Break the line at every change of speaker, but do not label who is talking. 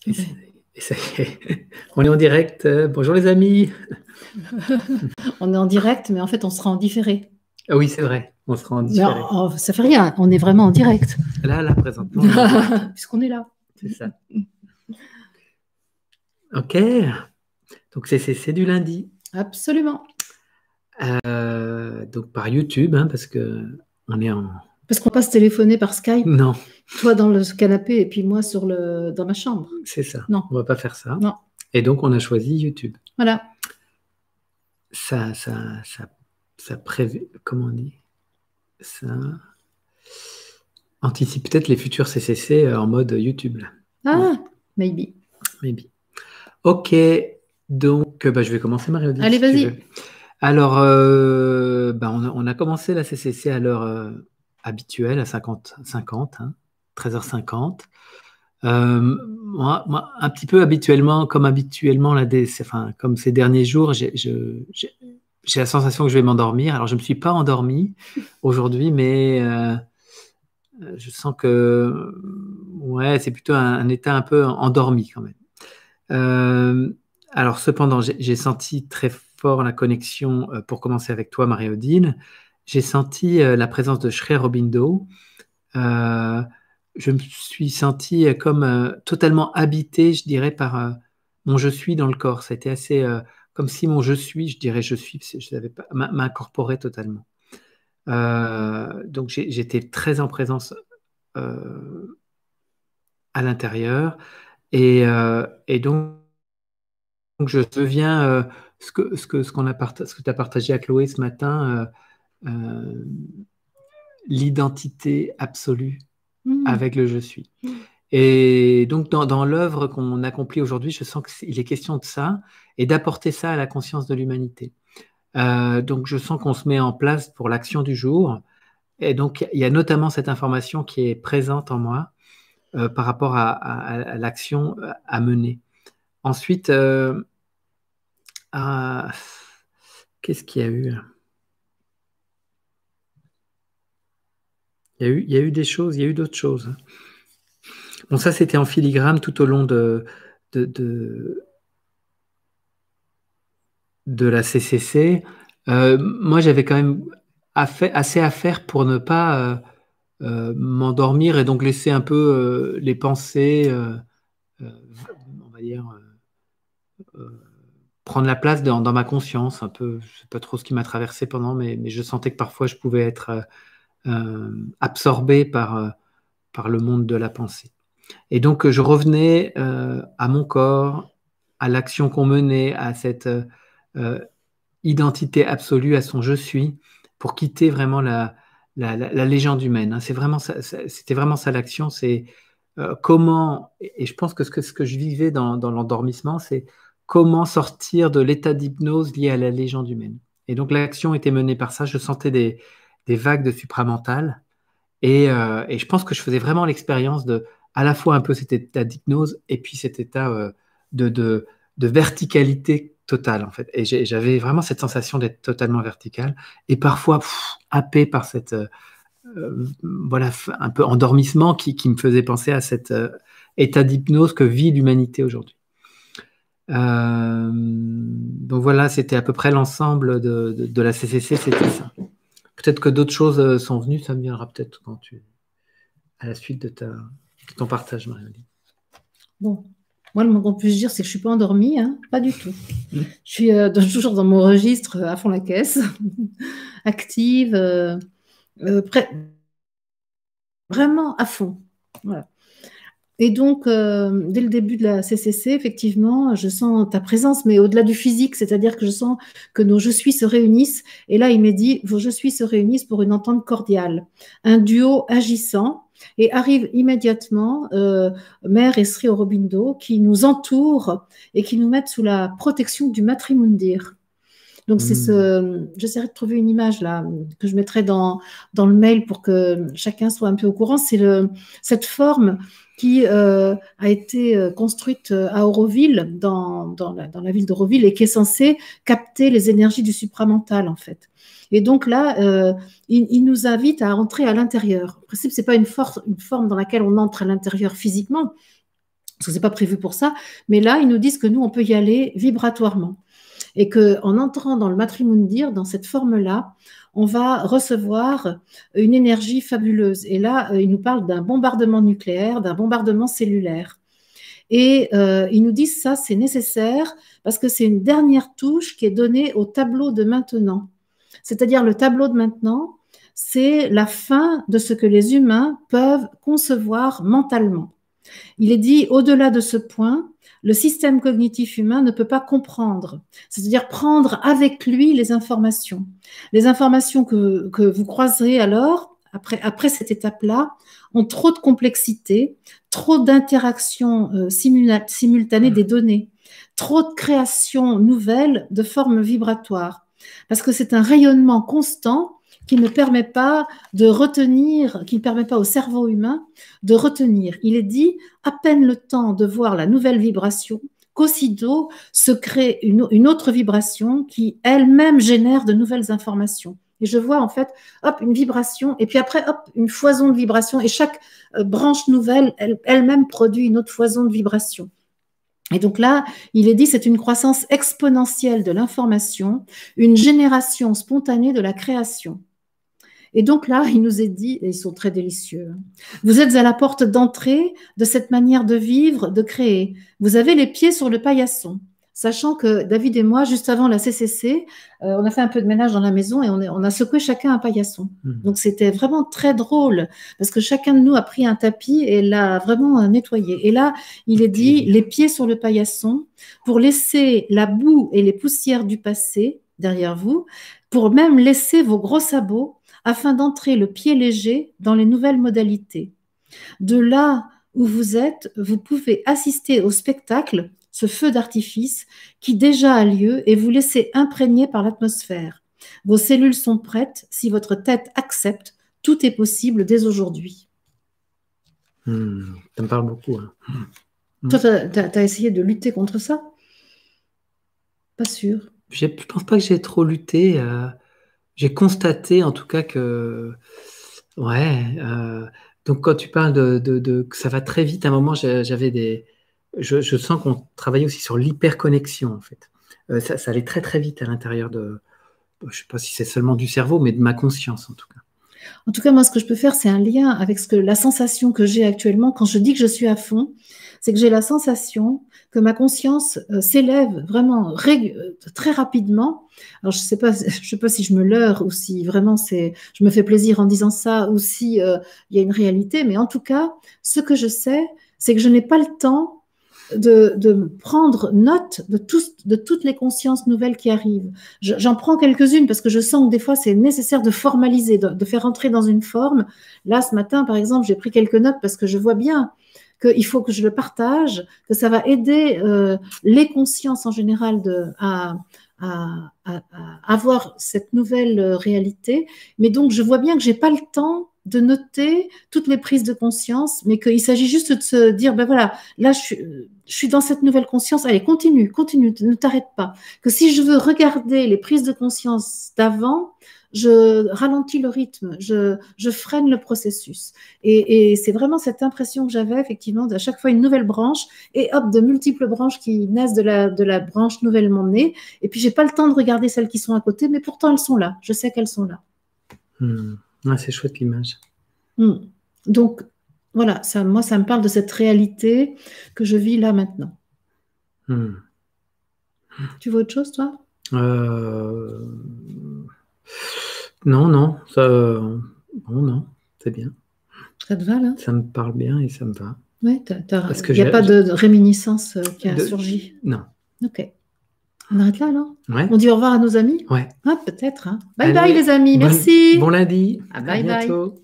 Et ça y est, on est en direct. Bonjour les amis.
On est en direct, mais en fait, on sera en différé.
Ah oui, c'est vrai, on sera en différé.
Non, ça fait rien, on est vraiment en direct.
Là, présentement,
puisqu'on est là.
c'est ça. Ok, donc c'est du lundi.
Absolument.
Donc par YouTube, hein, parce que on est en...
Parce qu'on passe téléphoner par Skype.
Non.
Toi dans le canapé et puis moi dans ma chambre.
C'est ça.
Non.
On va pas faire ça.
Non.
Et donc on a choisi YouTube.
Voilà.
Ça prévu, comment on dit? Ça anticipe peut-être les futurs CCC en mode YouTube. Là.
Ah, maybe.
Maybe. Ok, donc je vais commencer, Marie-Odile.
Allez, vas-y.
Alors, on a commencé la CCC à l'heure habituelle, à 50, hein, 13h50. Moi, un petit peu habituellement, comme ces derniers jours, j'ai la sensation que je vais m'endormir. Alors, je ne me suis pas endormi aujourd'hui, mais je sens que ouais, c'est plutôt un état un peu endormi quand même. Alors, cependant, j'ai senti très fort la connexion, pour commencer avec toi, Marie-Odile. J'ai senti la présence de Sri Aurobindo. Je me suis senti comme totalement habité, je dirais, par mon je suis dans le corps. C'était assez comme si mon je suis, je dirais je suis, je savais pas, m'incorporait totalement. Donc j'étais très en présence à l'intérieur et donc je deviens ce que tu as partagé à Chloé ce matin, l'identité absolue avec le je suis. Et donc, dans l'œuvre qu'on accomplit aujourd'hui, je sens qu'il est question de ça et d'apporter ça à la conscience de l'humanité. Donc, je sens qu'on se met en place pour l'action du jour. Et donc, il y a notamment cette information qui est présente en moi par rapport à l'action à mener. Ensuite, qu'est-ce qu'il y a eu? Il y a eu des choses, il y a eu d'autres choses. Bon, ça, c'était en filigrane tout au long de la CCC. Moi, j'avais quand même assez à faire pour ne pas m'endormir et donc laisser un peu les pensées, on va dire, prendre la place dans ma conscience. Un peu, je ne sais pas trop ce qui m'a traversé pendant, mais je sentais que parfois je pouvais être absorbé par le monde de la pensée. Et donc, je revenais à mon corps, à l'action qu'on menait, à cette identité absolue, à son je suis, pour quitter vraiment la légende humaine. Hein. C'était vraiment ça l'action, c'est comment, et je pense que ce que je vivais dans l'endormissement, c'est comment sortir de l'état d'hypnose lié à la légende humaine. Et donc, l'action était menée par ça, je sentais des vagues de supramental, et je pense que je faisais vraiment l'expérience de à la fois un peu cet état d'hypnose et puis cet état de verticalité totale en fait. Et j'avais vraiment cette sensation d'être totalement vertical et parfois happé par cette voilà, un peu endormissement qui me faisait penser à cet état d'hypnose que vit l'humanité aujourd'hui. Donc voilà, c'était à peu près l'ensemble de la CCC, c'était ça. Peut-être que d'autres choses sont venues, ça me viendra peut-être à la suite de ton partage, Marie-Odile.
Bon, moi, le moins qu'on puisse dire, c'est que je ne suis pas endormie, hein, pas du tout. Je suis toujours dans mon registre à fond la caisse, active, vraiment à fond. Voilà. Et donc, dès le début de la CCC, effectivement, je sens ta présence, mais au-delà du physique, c'est-à-dire que je sens que nos je suis se réunissent. Et là, il m'est dit, vos je suis se réunissent pour une entente cordiale, un duo agissant. Et arrive immédiatement Mère et Sri Aurobindo qui nous entourent et qui nous mettent sous la protection du Matrimundir. Donc, j'essaierai de trouver une image là que je mettrai dans le mail pour que chacun soit un peu au courant. C'est cette forme qui a été construite à Auroville, dans la ville d'Auroville, et qui est censée capter les énergies du supramental, en fait. Et donc là, il nous invite à entrer à l'intérieur. En principe, ce n'est pas une forme dans laquelle on entre à l'intérieur physiquement. parce que ce n'est pas prévu pour ça, mais là, ils nous disent que nous, on peut y aller vibratoirement. Et qu'en entrant dans le matrimondir, dans cette forme-là, on va recevoir une énergie fabuleuse. Et là, ils nous parlent d'un bombardement nucléaire, d'un bombardement cellulaire. Et ils nous disent ça, c'est nécessaire parce que c'est une dernière touche qui est donnée au tableau de maintenant. C'est-à-dire le tableau de maintenant, c'est la fin de ce que les humains peuvent concevoir mentalement. Il est dit, au-delà de ce point, le système cognitif humain ne peut pas comprendre, c'est-à-dire prendre avec lui les informations. Les informations que vous croiserez alors, après cette étape-là, ont trop de complexité, trop d'interactions simultanées des données, trop de créations nouvelles de formes vibratoires, parce que c'est un rayonnement constant qui ne permet pas de retenir, qui ne permet pas au cerveau humain de retenir. Il est dit, à peine le temps de voir la nouvelle vibration, qu'aussitôt se crée une autre vibration qui elle-même génère de nouvelles informations. Et je vois en fait, hop, une vibration, et puis après, hop, une foison de vibrations, et chaque branche nouvelle, elle-même produit une autre foison de vibrations. Et donc là, il est dit, c'est une croissance exponentielle de l'information, une génération spontanée de la création. Et donc là, il nous est dit, et ils sont très délicieux, vous êtes à la porte d'entrée de cette manière de vivre, de créer. Vous avez les pieds sur le paillasson. Sachant que David et moi, juste avant la CCC, on a fait un peu de ménage dans la maison et on a secoué chacun un paillasson. Donc c'était vraiment très drôle parce que chacun de nous a pris un tapis et l'a vraiment nettoyé. Et là, il est dit, les pieds sur le paillasson pour laisser la boue et les poussières du passé derrière vous, pour même laisser vos gros sabots afin d'entrer le pied léger dans les nouvelles modalités. De là où vous êtes, vous pouvez assister au spectacle, ce feu d'artifice qui déjà a lieu et vous laisser imprégner par l'atmosphère. Vos cellules sont prêtes, si votre tête accepte, tout est possible dès aujourd'hui.
Ça me parle beaucoup. Hein.
Toi, tu as essayé de lutter contre ça? Pas sûr.
Je ne pense pas que j'ai trop lutté. J'ai constaté en tout cas que, ouais, donc quand tu parles que ça va très vite, à un moment, je sens qu'on travaillait aussi sur l'hyperconnexion en fait. Ça allait très très vite à l'intérieur je ne sais pas si c'est seulement du cerveau, mais de ma conscience en tout cas.
En tout cas, moi, ce que je peux faire, c'est un lien avec la sensation que j'ai actuellement quand je dis que je suis à fond. C'est que j'ai la sensation que ma conscience s'élève vraiment très rapidement. Alors, je sais pas si je me leurre ou si vraiment je me fais plaisir en disant ça ou si il y a une réalité. Mais en tout cas, ce que je sais, c'est que je n'ai pas le temps de prendre note de toutes les consciences nouvelles qui arrivent. J'en prends quelques-unes parce que je sens que des fois, c'est nécessaire de formaliser, de faire entrer dans une forme. Là, ce matin, par exemple, j'ai pris quelques notes parce que je vois bien qu'il faut que je le partage, que ça va aider les consciences en général à avoir cette nouvelle réalité. Mais donc, je vois bien que je n'ai pas le temps de noter toutes les prises de conscience, mais qu'il s'agit juste de se dire, ben voilà, là, je suis dans cette nouvelle conscience, allez, continue, ne t'arrête pas. Que si je veux regarder les prises de conscience d'avant, je ralentis le rythme, je freine le processus. Et c'est vraiment cette impression que j'avais, effectivement, à chaque fois une nouvelle branche, et hop, de multiples branches qui naissent de la branche nouvellement née. Et puis, j'ai pas le temps de regarder celles qui sont à côté, mais pourtant, elles sont là. Je sais qu'elles sont là.
Ah, c'est chouette l'image.
Donc, voilà, moi, ça me parle de cette réalité que je vis là maintenant. Tu veux autre chose, toi?
Non, non, non, c'est bien.
Ça te va, là?
Ça me parle bien et ça me va.
Oui, il n'y a pas de réminiscence qui a surgi?
Non.
Ok. On arrête là, alors?
Ouais.
On dit au revoir à nos amis?
Ouais.
Ah, peut-être. Hein. Bye bye, les amis. Merci.
Bon lundi.
Bye bye.
Bientôt.